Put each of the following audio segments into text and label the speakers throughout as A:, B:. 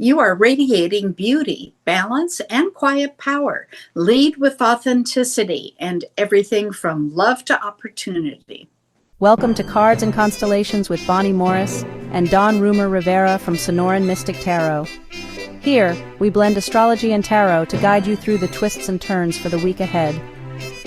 A: You are radiating beauty, balance, and quiet power. Lead with authenticity and everything from love to opportunity.
B: Welcome to Cards and Constellations with Bonnie Morris and Don Rumer-Rivera from Sonoran Mystic Tarot. Here, we blend astrology and tarot to guide you through the twists and turns for the week ahead.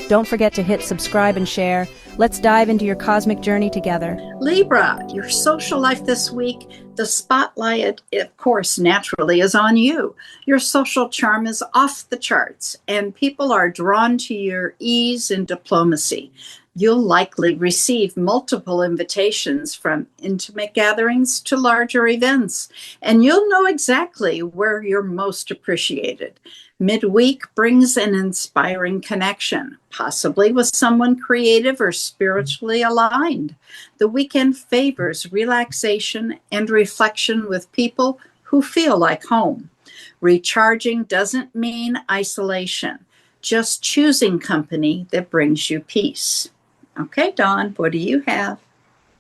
B: Don't forget to hit subscribe and share. Let's dive into your cosmic journey together.
A: Libra, your social life this week, the spotlight, of course, naturally is on you. Your social charm is off the charts, and people are drawn to your ease and diplomacy. You'll likely receive multiple invitations from intimate gatherings to larger events, and you'll know exactly where you're most appreciated. Midweek brings an inspiring connection, possibly with someone creative or spiritually aligned. The weekend favors relaxation and reflection with people who feel like home. Recharging doesn't mean isolation, just choosing company that brings you peace. Okay, Dawn, what do you have?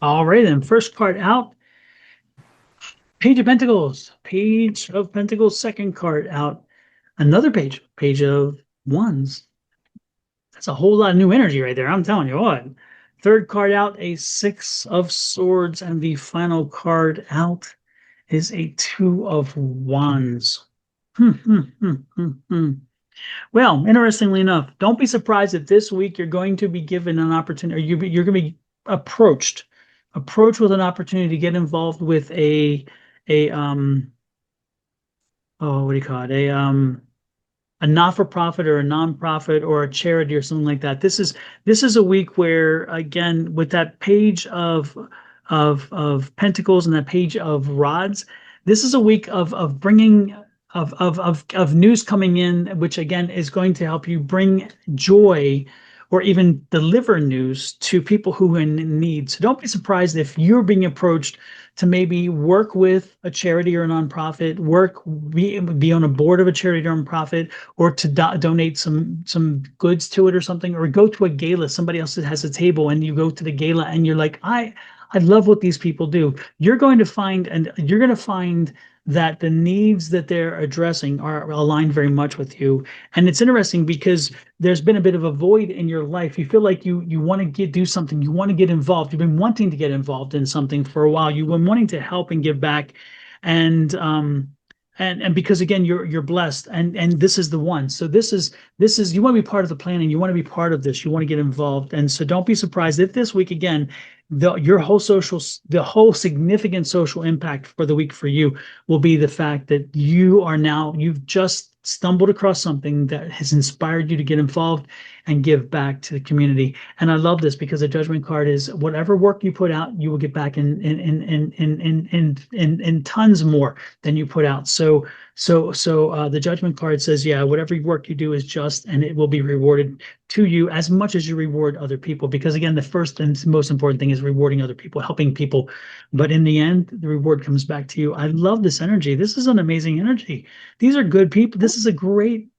C: All right, then. First card out, Page of Pentacles. Page of Pentacles, second card out. Another Page of Wands. That's a whole lot of new energy right there. I'm telling you what. Third card out, a Six of Swords. And the final card out is a Two of Wands. Well, interestingly enough, don't be surprised if this week you're going to be given an opportunity, or you're going to be approached with an opportunity to get involved with a what do you call it? A not-for-profit or a non-profit or a charity or something like that. This is a week where, again, with that page of Pentacles and that page of Rods, this is a week of bringing of news coming in, which again is going to help you bring joy or even deliver news to people who are in need. So don't be surprised if you're being approached to maybe work with a charity or a nonprofit, be on a board of a charity or nonprofit, or to donate some goods to it or something, or go to a gala. Somebody else that has a table, and you go to the gala, and you're like, I love what these people do. You're going to find that the needs that they're addressing are aligned very much with you. And it's interesting because there's been a bit of a void in your life. You feel like you want to do something. You want to get involved. You've been wanting to get involved in something for a while. You've been wanting to help and give back. And because again, you're blessed, and this is the one. So this is you want to be part of the planning. You want to be part of this. You want to get involved. And so don't be surprised if this week again, the whole significant social impact for the week for you will be the fact that you've just stumbled across something that has inspired you to get involved and give back to the community. And I love this because the Judgment card is whatever work you put out, you will get back in tons more than you put out. So the Judgment card says, yeah, whatever work you do is just, and it will be rewarded to you as much as you reward other people. Because again, the first and most important thing is rewarding other people, helping people. But in the end, the reward comes back to you. I love this energy. This is an amazing energy. These are good people. This is a great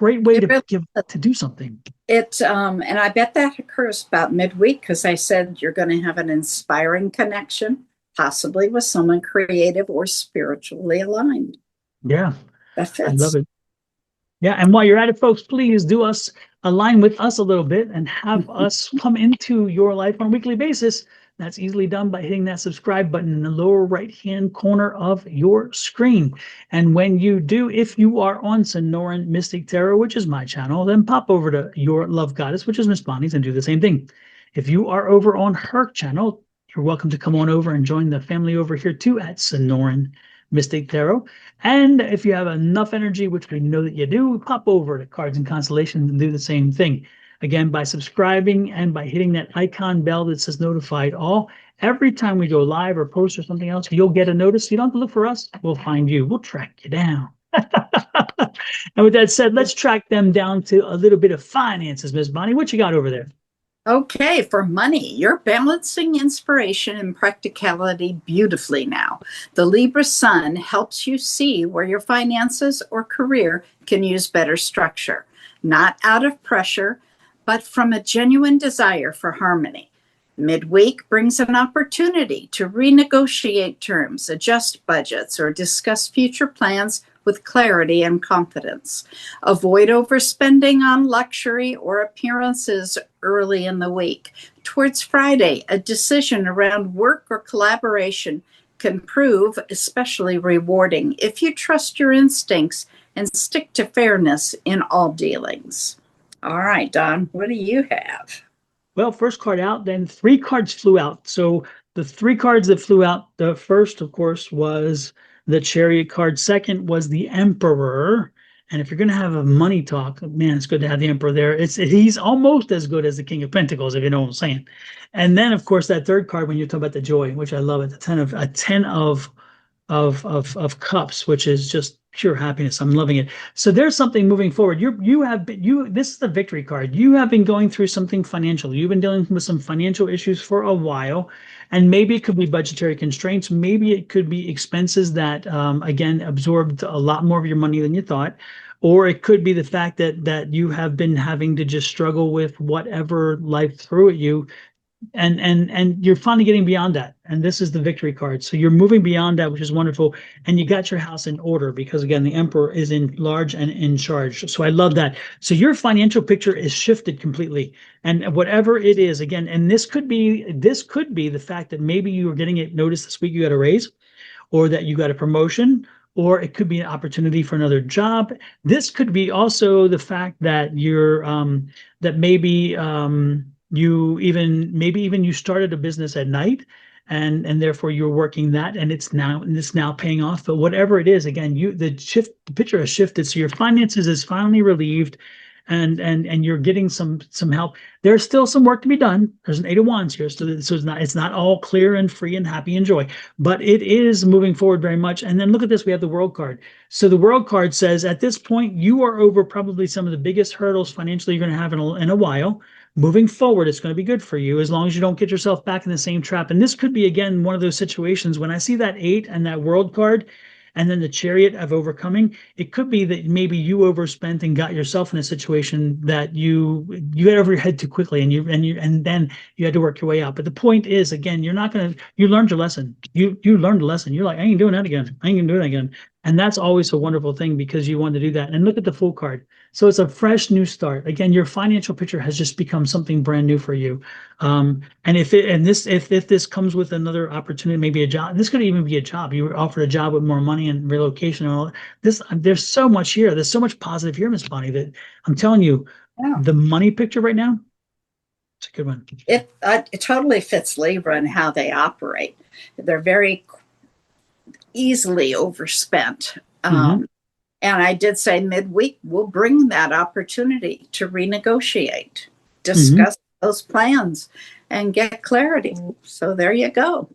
C: way to do something.
A: And I bet that occurs about midweek, because I said you're going to have an inspiring connection, possibly with someone creative or spiritually aligned.
C: Yeah,
A: that fits.
C: I love it. Yeah, and while you're at it, folks, please do align with us a little bit and have us come into your life on a weekly basis. That's easily done by hitting that subscribe button in the lower right-hand corner of your screen. And when you do, if you are on Sonoran Mystic Tarot, which is my channel, then pop over to Your Love Goddess, which is Miss Bonnie's, and do the same thing. If you are over on her channel, you're welcome to come on over and join the family over here too at Sonoran Mystic Tarot. And if you have enough energy, which we know that you do, pop over to Cards and Constellations and do the same thing. Again, by subscribing and by hitting that icon bell that says notified all, every time we go live or post or something else, you'll get a notice. You don't have to look for us. We'll find you. We'll track you down. And with that said, let's track them down to a little bit of finances. Miss Bonnie, what you got over there?
A: Okay, for money, you're balancing inspiration and practicality beautifully now. The Libra Sun helps you see where your finances or career can use better structure, not out of pressure, but from a genuine desire for harmony. Midweek brings an opportunity to renegotiate terms, adjust budgets, or discuss future plans with clarity and confidence. Avoid overspending on luxury or appearances early in the week. Towards Friday, a decision around work or collaboration can prove especially rewarding if you trust your instincts and stick to fairness in all dealings. All right, Don, what do you have?
C: Well, first card out, then three cards flew out. So the three cards that flew out, the first, of course, was the Chariot card. Second was the Emperor. And if you're going to have a money talk, man, it's good to have the Emperor there. He's almost as good as the King of Pentacles, if you know what I'm saying. And then, of course, that third card when you talk about the Joy, which I love it, a ten of cups, which is just pure happiness. I'm loving it. So there's something moving forward. This is the victory card. You have been going through something financial. You've been dealing with some financial issues for a while, and maybe it could be budgetary constraints. Maybe it could be expenses that again absorbed a lot more of your money than you thought. Or it could be the fact that you have been having to just struggle with whatever life threw at you, and you're finally getting beyond that, and this is the victory card. So you're moving beyond that, which is wonderful, and you got your house in order because again the Emperor is in large and in charge. So I love that. So your financial picture is shifted completely, and whatever it is, again, and this could be the fact that maybe you were getting it noticed this week, you got a raise, or that you got a promotion, or it could be an opportunity for another job. This could be also the fact that you're that maybe you started a business at night, and therefore you're working that, and it's now paying off. But whatever it is, again, the picture has shifted, so your finances is finally relieved, and you're getting some help. There's still some work to be done. There's an Eight of Wands here, so it's not all clear and free and happy and joy, but it is moving forward very much. And then look at this, we have the World card. So the World card says at this point you are over probably some of the biggest hurdles financially you're going to have in a while. Moving forward, it's going to be good for you as long as you don't get yourself back in the same trap. And this could be, again, one of those situations when I see that 8 and that World card and then the Chariot of overcoming, it could be that maybe you overspent and got yourself in a situation that you got over your head too quickly, and then you had to work your way out. But the point is, again, you learned your lesson. You learned a lesson. You're like, I ain't doing that again. I ain't gonna do that again. And that's always a wonderful thing because you want to do that. And look at the Fool card. So it's a fresh new start. Again, your financial picture has just become something brand new for you. And if this comes with another opportunity, maybe a job, this could even be a job. You were offered a job with more money and relocation and all this. There's so much here. There's so much positive here, Miss Bonnie, that I'm telling you, the money picture right now, it's a good one.
A: It totally fits Libra and how they operate. They're very easily overspent. And I did say midweek will bring that opportunity to renegotiate, discuss those plans, and get clarity. So there you go.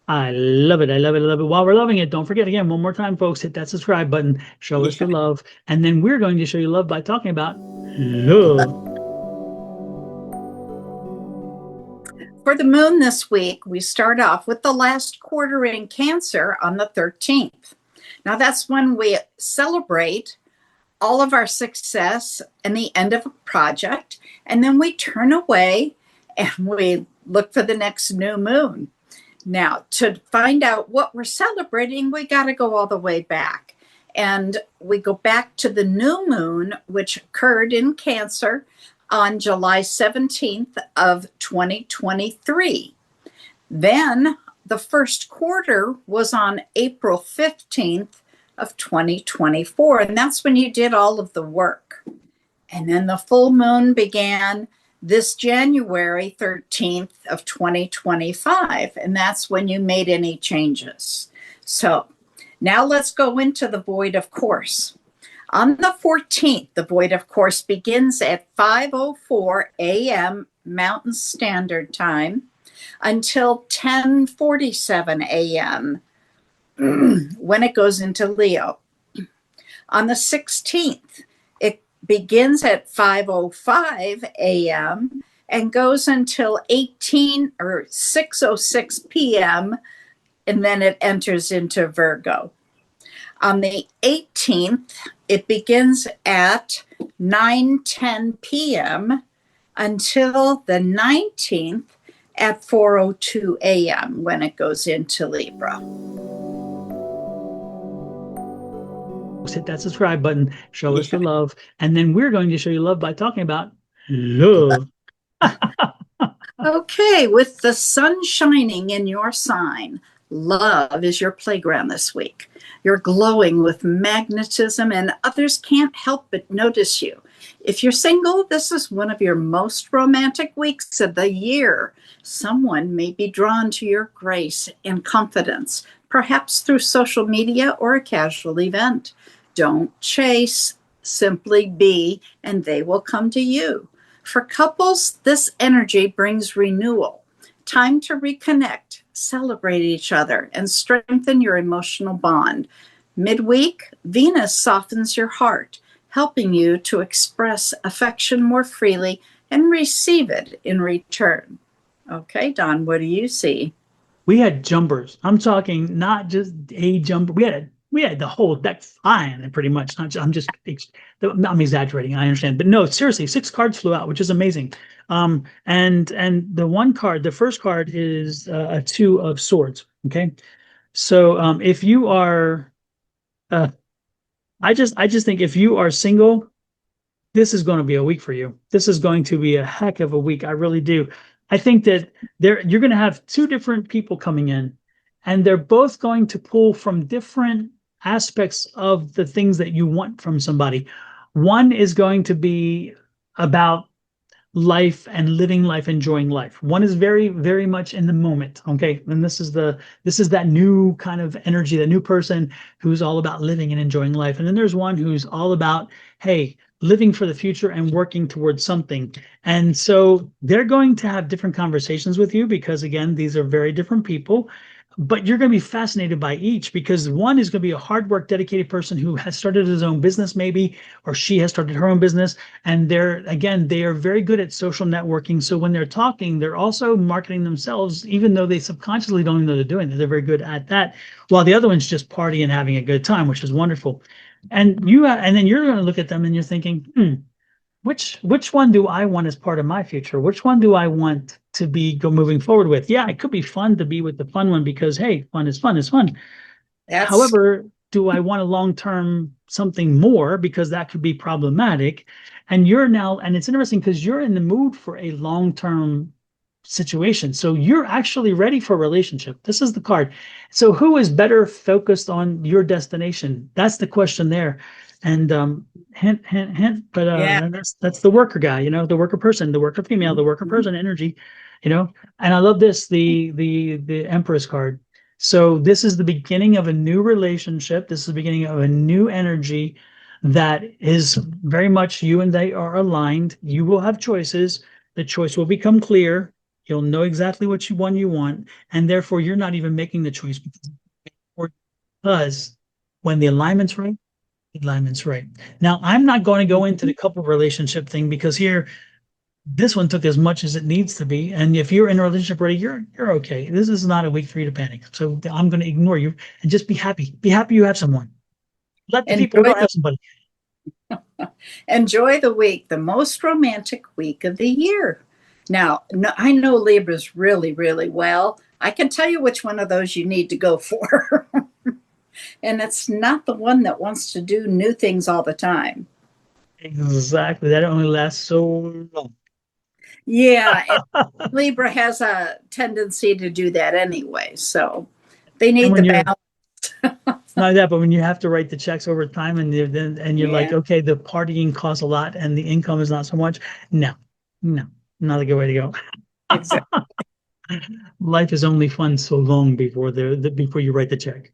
C: I love it. I love it. I love it. While we're loving it, don't forget, again, one more time, folks, hit that subscribe button. Show us the love. And then we're going to show you love by talking about love.
A: For the moon this week, we start off with the last quarter in Cancer on the 13th. Now, that's when we celebrate all of our success and the end of a project, and then we turn away and we look for the next new moon. Now, to find out what we're celebrating, we got to go all the way back. And we go back to the new moon, which occurred in Cancer on July 17th of 2023. Then the first quarter was on April 15th of 2024, and that's when you did all of the work. And then the full moon began this January 13th of 2025, and that's when you made any changes. So now let's go into the void of course. On the 14th, the void of course begins at 5:04 a.m. Mountain Standard Time until 10:47 a.m. when it goes into Leo. On the 16th, it begins at 5:05 a.m. and goes until 6:06 p.m. and then it enters into Virgo. On the 18th, it begins at 9:10 p.m. until the 19th, at 4:02 a.m. when it goes into Libra.
C: Hit that subscribe button, show us the love, and then we're going to show you love by talking about love.
A: Okay, with the sun shining in your sign, love is your playground this week. You're glowing with magnetism, and others can't help but notice you. If you're single, this is one of your most romantic weeks of the year. Someone may be drawn to your grace and confidence, perhaps through social media or a casual event. Don't chase, simply be, and they will come to you. For couples, this energy brings renewal. Time to reconnect, celebrate each other, and strengthen your emotional bond. Midweek, Venus softens your heart, helping you to express affection more freely and receive it in return. Okay, Don, what do you see?
C: We had jumpers. I'm talking not just a jumper. We had the whole deck flying, pretty much. I'm exaggerating. I understand, but no, seriously, 6 cards flew out, which is amazing. And the one card, the first card is a 2 of swords. Okay, so if you are, I just think if you are single, this is going to be a week for you. This is going to be a heck of a week. I really do. I think that you're going to have 2 different people coming in, and they're both going to pull from different aspects of the things that you want from somebody. One is going to be about life and living life, enjoying life. One is very, very much in the moment. Okay. And this is that new kind of energy, the new person who's all about living and enjoying life. And then there's one who's all about, hey, living for the future and working towards something. And so they're going to have different conversations with you because, again, these are very different people. But you're going to be fascinated by each, because one is going to be a hard work, dedicated person who has started his own business, maybe, or she has started her own business. And they are very good at social networking. So when they're talking, they're also marketing themselves, even though they subconsciously don't even know they're doing it. They're very good at that. While the other one's just partying and having a good time, which is wonderful. And then you're going to look at them and you're thinking, which one do I want as part of my future? Which one do I want to go moving forward with? Yeah, it could be fun to be with the fun one because, hey, fun is fun is fun. However, do I want a long-term something more, because that could be problematic? And it's interesting because you're in the mood for a long-term situation. So you're actually ready for a relationship. This is the card. So who is better focused on your destination? That's the question there. And hint, hint, hint. But that's the worker guy, the worker person, the worker female, the worker person energy, And I love this, the Empress card. So this is the beginning of a new relationship. This is the beginning of a new energy that is very much you and they are aligned. You will have choices. The choice will become clear. You'll know exactly what you want, and therefore you're not even making the choice, because when the alignment's right, the alignment's right. Now, I'm not going to go into the couple relationship thing, because here, this one took as much as it needs to be. And if you're in a relationship already, you're okay. This is not a week for you to panic. So I'm going to ignore you and just be happy. Be happy you have someone. Let the people who don't have somebody.
A: Enjoy the week, the most romantic week of the year. Now, I know Libras really, really well. I can tell you which one of those you need to go for. And it's not the one that wants to do new things all the time.
C: Exactly. That only lasts so long.
A: Yeah. Libra has a tendency to do that anyway. So they need the balance.
C: Not that, but when you have to write the checks over time and you're like, okay, the partying costs a lot and the income is not so much. No, not a good way to go.
A: Exactly.
C: Life is only fun so long before you write the check.